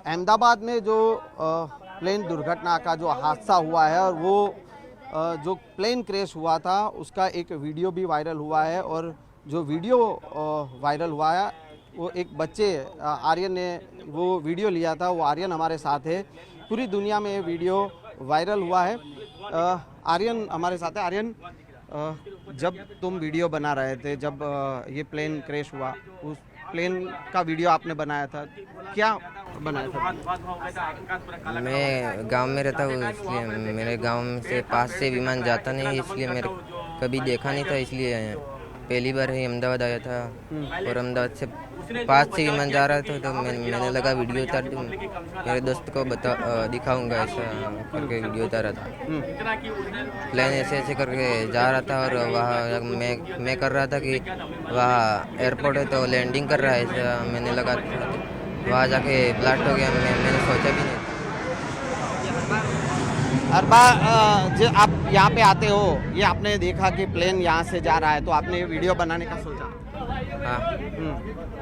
अहमदाबाद में जो प्लेन दुर्घटना का जो हादसा हुआ है और वो जो प्लेन क्रैश हुआ था उसका एक वीडियो भी वायरल हुआ है। और जो वीडियो वायरल हुआ है वो एक बच्चे आर्यन ने वो वीडियो लिया था। वो आर्यन हमारे साथ है। पूरी दुनिया में ये वीडियो वायरल हुआ है। आर्यन हमारे साथ है। आर्यन, जब तुम वीडियो बना रहे थे, जब ये प्लेन क्रैश हुआ, उस प्लेन का वीडियो आपने बनाया था, क्या बनाया था? मैं गांव में रहता हूँ, इसलिए मेरे गांव से पास से विमान जाता नहीं, इसलिए मेरे कभी देखा नहीं था। इसलिए पहली बार ही अहमदाबाद आया था और अहमदाबाद से पास से विमान जा रहा था, तो मैंने लगा वीडियो उतार दूँ, मेरे दोस्त को दिखाऊंगा, ऐसा करके वीडियो उतारा था। प्लेन ऐसे ऐसे करके जा रहा था और वहाँ मैं कर रहा था कि वहाँ एयरपोर्ट है तो लैंडिंग कर रहा है, ऐसा मैंने लगा। वहाँ जाके ब्लास्ट हो गया, मैंने सोचा भी नहीं। अरबा, जो आप यहाँ पे आते हो, ये आपने देखा कि प्लेन यहाँ से जा रहा है, तो आपने ये वीडियो बनाने का सोचा? हाँ,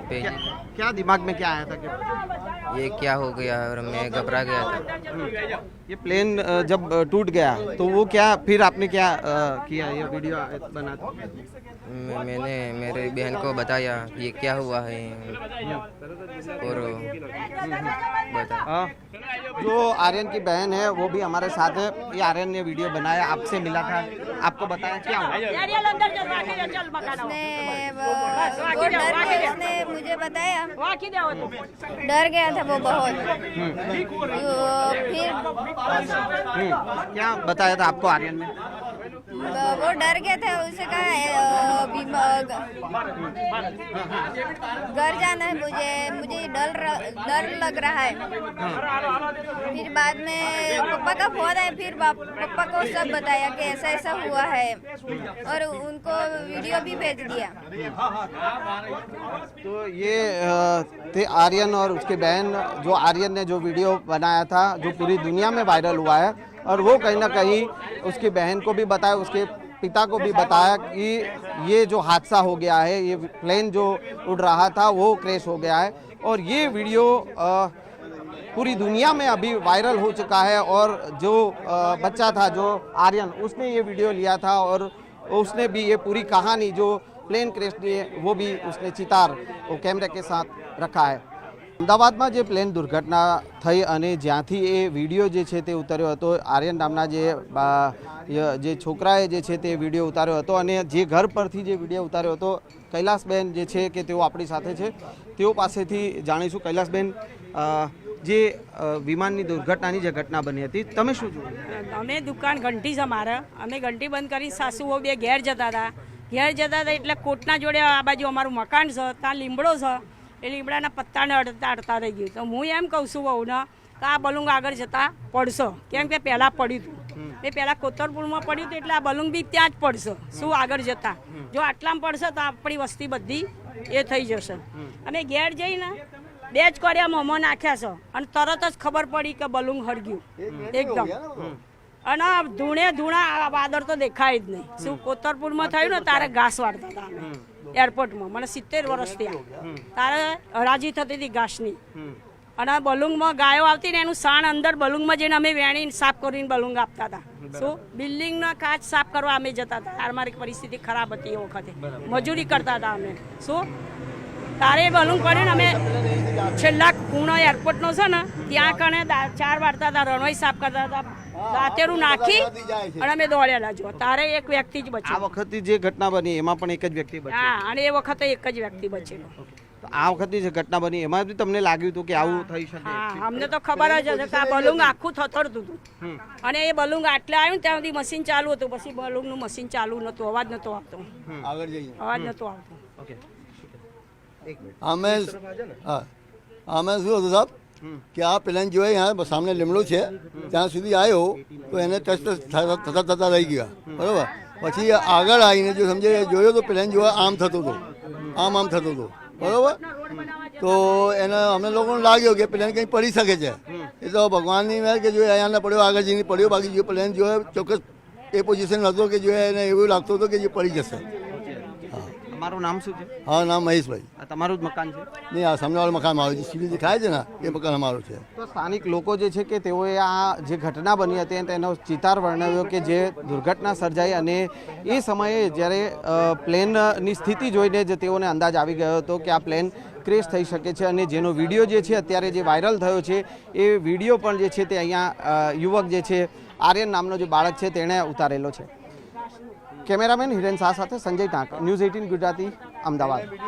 क्या दिमाग में क्या आया था कि ये क्या हो गया, और मैं घबरा गया था। ये प्लेन जब टूट गया तो वो क्या, फिर आपने क्या किया, ये वीडियो बना था? मैंने मेरे बहन को बताया ये क्या हुआ है और बता। जो आर्यन की बहन है वो भी हमारे साथ है। ये आर्यन ने वीडियो बनाया, आपसे मिला था, आपको बताया क्या हुआ? उसने मुझे बताया, डर गया था वो बहुत। फिर क्या बताया था आपको आर्यन ने? वो डर गया था, उसे कहा घर जाना है, मुझे डर लग रहा है। फिर बाद में पापा का फोन आया, फिर पापा को सब बताया कि ऐसा ऐसा हुआ है और उनको वीडियो भी भेज दिया। तो ये थे आर्यन और उसके बहन। जो आर्यन ने जो वीडियो बनाया था जो पूरी दुनिया में वायरल हुआ है, और वो कहीं ना कहीं उसकी बहन को भी बताया, उसके पिता को भी बताया कि ये जो हादसा हो गया है, ये प्लेन जो उड़ रहा था वो क्रैश हो गया है। और ये वीडियो पूरी दुनिया में अभी वायरल हो चुका है। और जो बच्चा था, जो आर्यन, उसने ये वीडियो लिया था और उसने भी ये पूरी कहानी जो प्लेन क्रैश है वो भी उसने चितार वो कैमरे के साथ रखा है। અમદાવાદમાં જે પ્લેન દુર્ઘટના થઈ અને જ્યાંથી એ વિડીયો જે છે તે ઉતાર્યો હતો, આર્યન નામના જે છોકરાએ જે છે તે વિડીયો ઉતાર્યો હતો, અને જે ઘર પરથી જે વિડીયો ઉતાર્યો હતો, કૈલાસબેન જે છે કે તેઓ આપણી સાથે છે, તેઓ પાસેથી જાણીશું. કૈલાસબેન, જે વિમાનની દુર્ઘટનાની જે ઘટના બની હતી, તમે શું જોયું? અમે દુકાન ઘંટી છે મારે, અમે ઘંટી બંધ કરી સાસુઓ બે ઘેર જતા હતા. ઘેર જતા હતા એટલે કોટના જોડે આ બાજુ અમારું મકાન છે, ત્યાં લીમડો છે, એ લીમડાના પત્તાને અડતા અડતા રહી ગયું. તો હું એમ કહું છું વહુને કે આ બલુંગ આગળ જતાં પડશે, કેમ કે પહેલાં પડ્યું હતું, એ પહેલાં કોતરપુરમાં પડ્યું હતું, એટલે આ બલુંગ બી ત્યાં જ પડશે. શું આગળ જતાં જો આટલામાં પડશે તો આપણી વસ્તી બધી એ થઈ જશે. અમે ઘેર જઈને બે જ કર્યા મોંમાં નાખ્યા છે અને તરત જ ખબર પડી કે બલુંગ હળગ્યું એકદમ. અને ધૂણા વાદળ તો દેખાય જ નહીં. શું કોતરપુરમાં થયું ને તારે ઘાસ વાળતા હતા અમે એરપોર્ટમાં, મને 70 વર્ષ થયા, તારે હરાજી થતી હતી ઘાસની. અને બલુંગમાં ગાયો આવતી ને એનું સાણ અંદર બલુંગમાં જઈને અમે વેણીને સાફ કરીને બલુંગ આપતા હતા. શું બિલ્ડિંગના કાચ સાફ કરવા અમે જતા હતા. મારી પરિસ્થિતિ ખરાબ હતી એ વખતે, મજૂરી કરતા હતા અમે. શું તારે બલુંગ પડે ને અમે છેલ્લા પૂર્ણ એરપોર્ટનો છે ને ત્યાં કણે 4 વાળતા હતા, રણોઈ સાફ કરતા હતા, દાંતેરું નાખી અને અમે દોડેલા. જો તારે એક વ્યક્તિ જ બચેલો. આ વખતે જે ઘટના બની એમાં પણ એક જ વ્યક્તિ બચેલો? હા, અને એ વખતે એક જ વ્યક્તિ બચેલો. તો આ વખતે જે ઘટના બની એમાં બી તમને લાગ્યું હતું કે આવું થઈ શકે? હા, અમને તો ખબર જ હતી કે આ બલુંગ આખું થથડતું હતું. અને એ બલુંગ આટલે આવ્યું ને ત્યાં સુધી મશીન ચાલુ હતું, પછી બલુંગનું મશીન ચાલુ નહોતું, અવાજ નહોતો આવતો, અવાજ નહોતો આવતો. અમે શું હતું સાહેબ કે આ પ્લેન જો यहाँ સામે લીમડો છે ત્યાં સુધી આવ્યો તો એને ટચ થતા રહી ગયા, બરાબર. પછી આગળ આવીને જો સમજે જોયો તો પ્લેન જો આમ થતો હતો, આમ થતો હતો, બરાબર. તો એને અમને લોકોને લાગ્યો કે પ્લેન કંઈ પડી શકે છે. એ તો ભગવાનની મહેર કે જો અહીંયા ના પડ્યો, આગળ જઈને પડ્યો. બાકી જો પ્લેન જો ચોક્કસ એ પોઝિશન હતો કે જો એને એવું લાગતું હતું કે જે પડી જશે. તમારું નામ શું છે? હા, નામ મહેશભાઈ. આ તમારું જ મકાન છે? નહીં, આ સામેવાળું મકાન મારું જે સિવિલ દેખાય છે ને એ મકાન અમારું છે. તો સ્થાનિક લોકો જે છે કે તેઓએ આ જે ઘટના બની હતી તેનો ચિતાર વર્ણવ્યો કે જે દુર્ઘટના સર્જાઈ અને એ સમયે જ્યારે પ્લેનની સ્થિતિ જોઈને જ તેઓને અંદાજ આવી ગયો હતો કે આ પ્લેન ક્રેશ થઈ શકે છે અને જેનો વિડીયો જે છે અત્યારે જે વાયરલ થયો છે એ વિડીયો પણ જે છે તે અહીંયા યુવક જે છે આર્યન નામનો જે બાળક છે તેણે ઉતારેલો છે. કેમેરામેન હિરેન શાહ સાથે સંજય ટાંક, ન્યૂઝ 18 ગુજરાતી, અમદાવાદ.